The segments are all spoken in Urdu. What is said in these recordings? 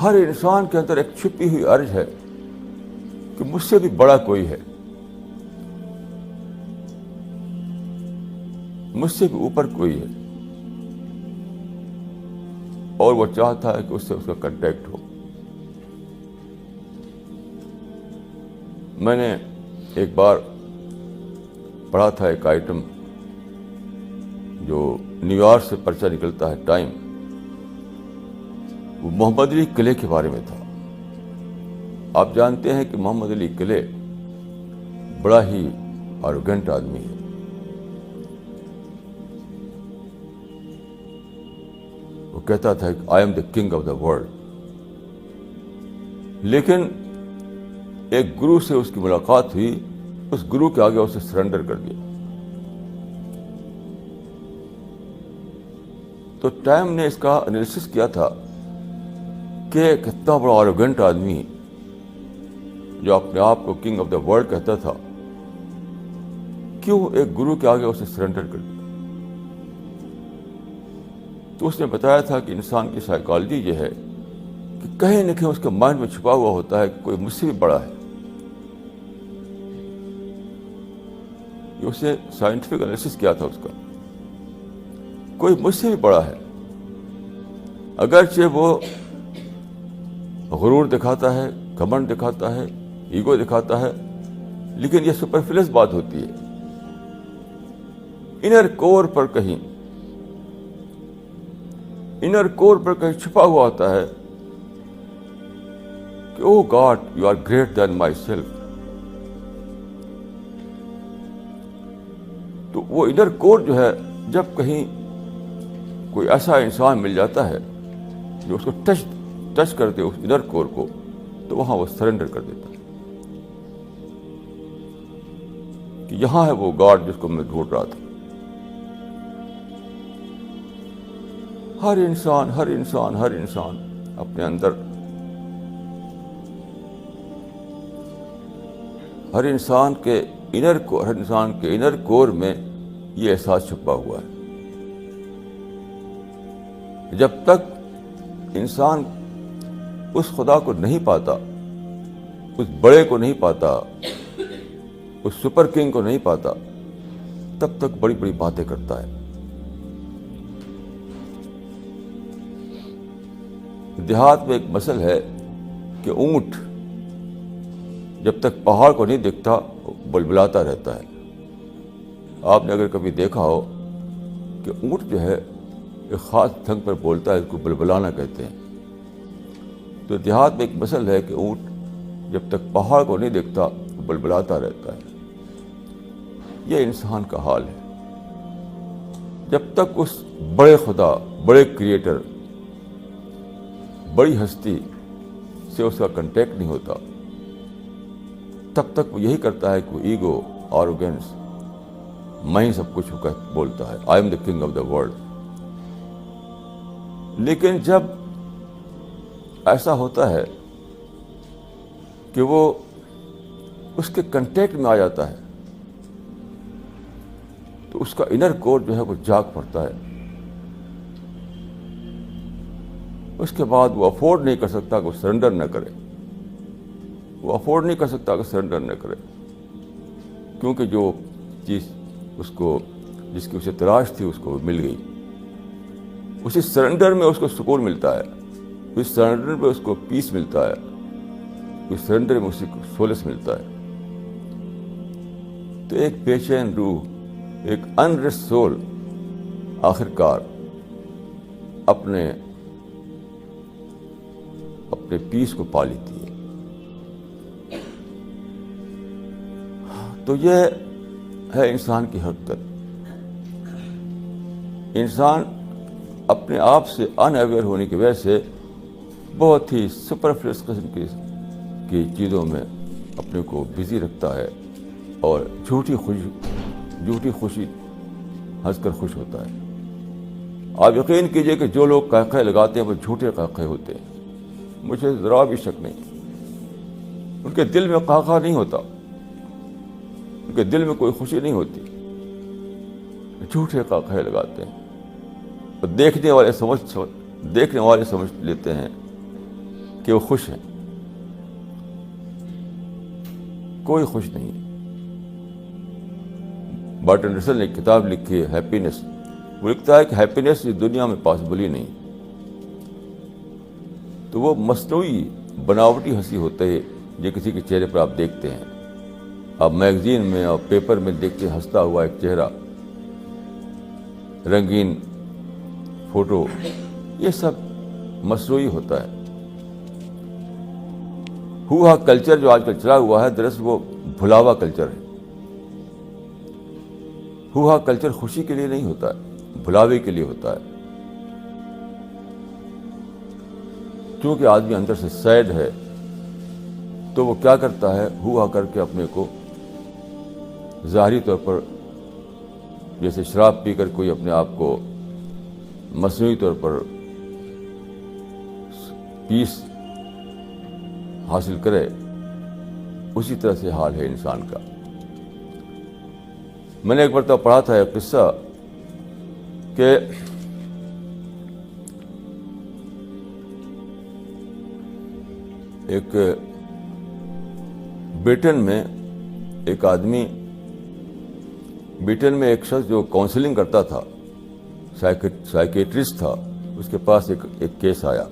ہر انسان کے اندر ایک چھپی ہوئی ارج ہے کہ مجھ سے بھی بڑا کوئی ہے، مجھ سے بھی اوپر کوئی ہے، اور وہ چاہتا ہے کہ اس سے اس کا کنٹیکٹ ہو۔ میں نے ایک بار پڑھا تھا ایک آئٹم جو نیو یارک سے پرچہ نکلتا ہے ٹائم، وہ محمد علی کلے کے بارے میں تھا۔ آپ جانتے ہیں کہ محمد علی کلے بڑا ہی آروگنٹ آدمی ہے۔ وہ کہتا تھا کہ I am the king of the world, لیکن ایک گرو سے اس کی ملاقات ہوئی، اس گرو کے آگے اسے سرنڈر کر دیا۔ تو ٹائم نے اس کا انالیسس کیا تھا کہ کتنا بڑا آروگنٹ آدمی جو اپنے آپ کو کنگ آف دا ورلڈ کہتا تھا، کیوں ایک گرو کے آگے اسے سرنڈر کر دیا۔ تو اس نے بتایا تھا کہ انسان کی سائیکالوجی یہ ہے کہ کہیں نہ کہیں اس کے مائنڈ میں چھپا ہوا ہوتا ہے کہ کوئی مجھ سے بھی بڑا ہے۔ یہ اسے سائنٹیفک انالیسس کیا تھا اس کا، کوئی مجھ سے بھی بڑا ہے، اگرچہ وہ غرور دکھاتا ہے، گھمنڈ دکھاتا ہے، ایگو دکھاتا ہے، لیکن یہ سپرفلس بات ہوتی ہے۔ انر کور پر کہیں چھپا ہوا ہوتا ہے کہ oh God you are great than myself. تو وہ انر کور جو ہے، جب کہیں کوئی ایسا انسان مل جاتا ہے جو اس کو ٹچ کر دے اس انر کور کو، تو وہاں وہ سرنڈر کر دیتا ہے کہ یہاں ہے وہ گاڈ جس کو میں ڈھونڈ رہا تھا۔ ہر انسان اپنے اندر، ہر انسان کے انر کور میں یہ احساس چھپا ہوا ہے۔ جب تک انسان اس خدا کو نہیں پاتا، اس بڑے کو نہیں پاتا، اس سپر کنگ کو نہیں پاتا، تب تک بڑی بڑی باتیں کرتا ہے۔ دیہات میں ایک مثل ہے کہ اونٹ جب تک پہاڑ کو نہیں دیکھتا بلبلاتا رہتا ہے۔ آپ نے اگر کبھی دیکھا ہو کہ اونٹ جو ہے ایک خاص ڈھنگ پر بولتا ہے، اس کو بلبلانا کہتے ہیں۔ تو دیہات میں ایک مثل ہے کہ اونٹ جب تک پہاڑ کو نہیں دیکھتا بلبلاتا رہتا ہے۔ یہ انسان کا حال ہے، جب تک اس بڑے خدا، بڑے کریٹر، بڑی ہستی سے اس کا کنٹیکٹ نہیں ہوتا، تب تک وہ یہی کرتا ہے کہ ایگو، آروگینس، میں ہی سب کچھ بولتا ہے، I am the king of the world. لیکن جب ایسا ہوتا ہے کہ وہ اس کے کنٹیکٹ میں آ جاتا ہے، تو اس کا انر کور جو ہے وہ جاگ پڑتا ہے۔ اس کے بعد وہ افورڈ نہیں کر سکتا کہ وہ سرنڈر نہ کرے، سرنڈر نہ کرے، کیونکہ جو چیز جس کی اسے تلاش تھی اس کو مل گئی۔ اسی سرنڈر میں اس کو سکون ملتا ہے، اس سرنڈر میں اس کو پیس ملتا ہے، اس سرنڈر میں اسی کو سولس ملتا ہے۔ تو ایک بے چین روح، ایک انریسٹ سول آخرکار اپنے پیس کو پا لیتی ہے۔ تو یہ ہے انسان کی حقیقت۔ انسان اپنے آپ سے ان اویئر ہونے کی وجہ سے بہت ہی سپرفلس قسم کی چیزوں میں اپنے کو بزی رکھتا ہے، اور جھوٹی خوشی ہنس کر خوش ہوتا ہے۔ آپ یقین کیجئے کہ جو لوگ قہقہے لگاتے ہیں وہ جھوٹے قہقہے ہوتے ہیں، مجھے ذرا بھی شک نہیں۔ ان کے دل میں قہقہہ نہیں ہوتا، ان کے دل میں کوئی خوشی نہیں ہوتی، جھوٹے قہقہے لگاتے ہیں۔ اور دیکھنے والے سمجھ لیتے ہیں کہ وہ خوش ہیں. کوئی خوش نہیں. برٹن رسل نے ایک کتاب لکھی ہے ہیپینس. وہ لکھتا ہے کہ ہیپینس اس دنیا میں پاسبل ہی نہیں. تو وہ مصنوعی بناوٹی ہنسی ہوتا ہے جو کسی کے چہرے پر آپ دیکھتے ہیں. آپ میگزین میں اور پیپر میں دیکھتے ہیں ہنستا ہوا ایک چہرہ, رنگین فوٹو, یہ سب مصنوعی ہوتا ہے. ہوا کلچر جو آج کل چلا ہوا ہے دراصل وہ بھلاوا کلچر ہے. ہوا کلچر خوشی کے لیے نہیں ہوتا ہے, بھلاوے کے لیے ہوتا ہے. کیونکہ آدمی اندر سے سیڈ ہے تو وہ کیا کرتا ہے, ہوا کر کے اپنے کو ظاہری طور پر, جیسے شراب پی کر کوئی اپنے آپ کو مصنوعی طور پر پیس حاصل کرے, اسی طرح سے حال ہے انسان کا. میں نے ایک مرتبہ پڑھا تھا ایک قصہ کہ ایک برٹن میں ایک آدمی, برٹن میں ایک شخص جو کاؤنسلنگ کرتا تھا, سائیکیٹرسٹ تھا, اس کے پاس ایک کیس آیا.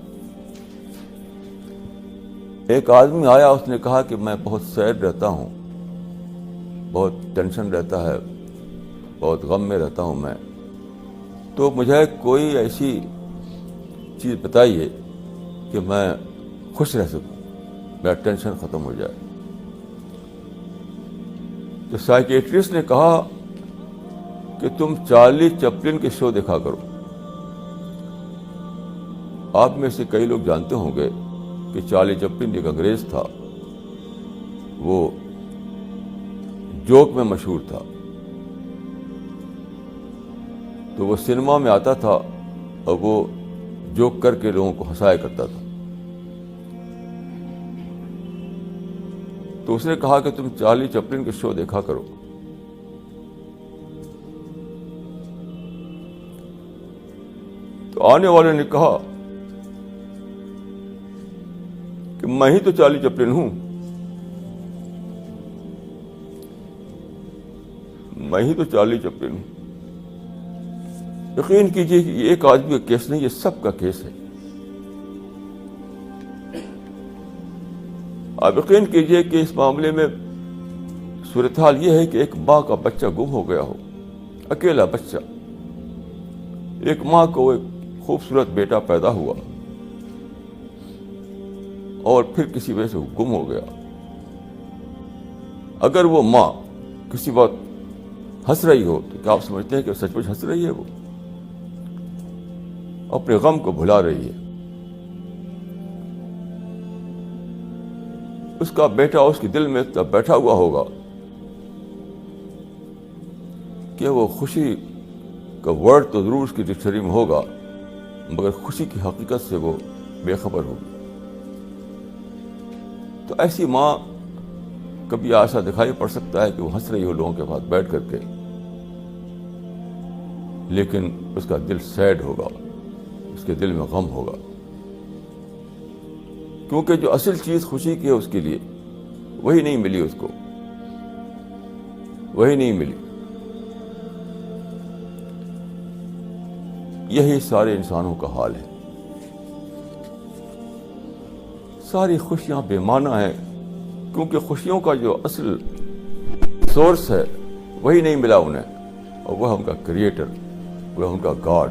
ایک آدمی آیا, اس نے کہا کہ میں بہت سیڈ رہتا ہوں, بہت ٹینشن رہتا ہے, بہت غم میں رہتا ہوں میں, تو مجھے کوئی ایسی چیز بتائیے کہ میں خوش رہ سکوں, میرا ٹینشن ختم ہو جائے. تو سائیکیٹرسٹ نے کہا کہ تم چارلی چپلن کے شو دیکھا کرو. آپ میں سے کئی لوگ جانتے ہوں گے کہ چارلی چپلن ایک انگریز تھا, وہ جوک میں مشہور تھا. تو وہ سنیما میں آتا تھا اور وہ جوک کر کے لوگوں کو ہنسایا کرتا تھا. تو اس نے کہا کہ تم چارلی چپلن کے شو دیکھا کرو. تو آنے والے نے کہا کہ میں ہی تو چارلی چپلن ہوں, میں ہی تو چارلی چپلن ہوں. یقین کیجیے کہ یہ ایک آدمی کا کیس نہیں, یہ سب کا کیس ہے. آپ یقین کیجیے کہ اس معاملے میں صورتحال یہ ہے کہ ایک ماں کا بچہ گم ہو گیا ہو, اکیلا بچہ. ایک ماں کو ایک خوبصورت بیٹا پیدا ہوا اور پھر کسی وجہ سے وہ گم ہو گیا. اگر وہ ماں کسی وقت ہنس رہی ہو تو کیا آپ سمجھتے ہیں کہ سچ مچ ہنس رہی ہے؟ وہ اپنے غم کو بھلا رہی ہے. اس کا بیٹا اس کے دل میں تب بیٹھا ہوا ہوگا کہ وہ خوشی کا ورڈ تو ضرور اس کی ڈکشنری میں ہوگا, مگر خوشی کی حقیقت سے وہ بے خبر ہوگی. تو ایسی ماں کبھی ایسا دکھائی پڑ سکتا ہے کہ وہ ہنس رہی ہو لوگوں کے پاس بیٹھ کر کے, لیکن اس کا دل سیڈ ہوگا, اس کے دل میں غم ہوگا. کیونکہ جو اصل چیز خوشی کی ہے اس کے لیے وہی نہیں ملی, اس کو وہی نہیں ملی. یہی سارے انسانوں کا حال ہے. ساری خوشیاں بے معنی ہیں کیونکہ خوشیوں کا جو اصل سورس ہے وہی نہیں ملا انہیں, اور وہ ان کا کریٹر, وہ ان کا گاڈ.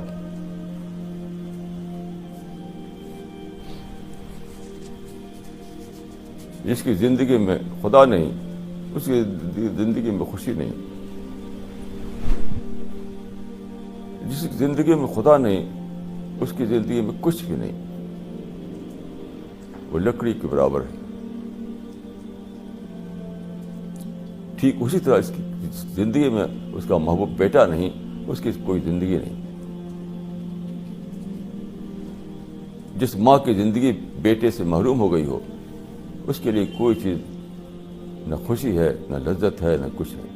جس کی زندگی میں خدا نہیں اس کی زندگی میں خوشی نہیں. جس کی زندگی میں خدا نہیں اس کی زندگی میں کچھ بھی نہیں, وہ لکڑی کے برابر ہے. ٹھیک اسی طرح اس کی زندگی میں اس کا محبوب بیٹا نہیں, اس کی کوئی زندگی نہیں. جس ماں کی زندگی بیٹے سے محروم ہو گئی ہو اس کے لیے کوئی چیز نہ خوشی ہے, نہ لذت ہے, نہ کچھ ہے.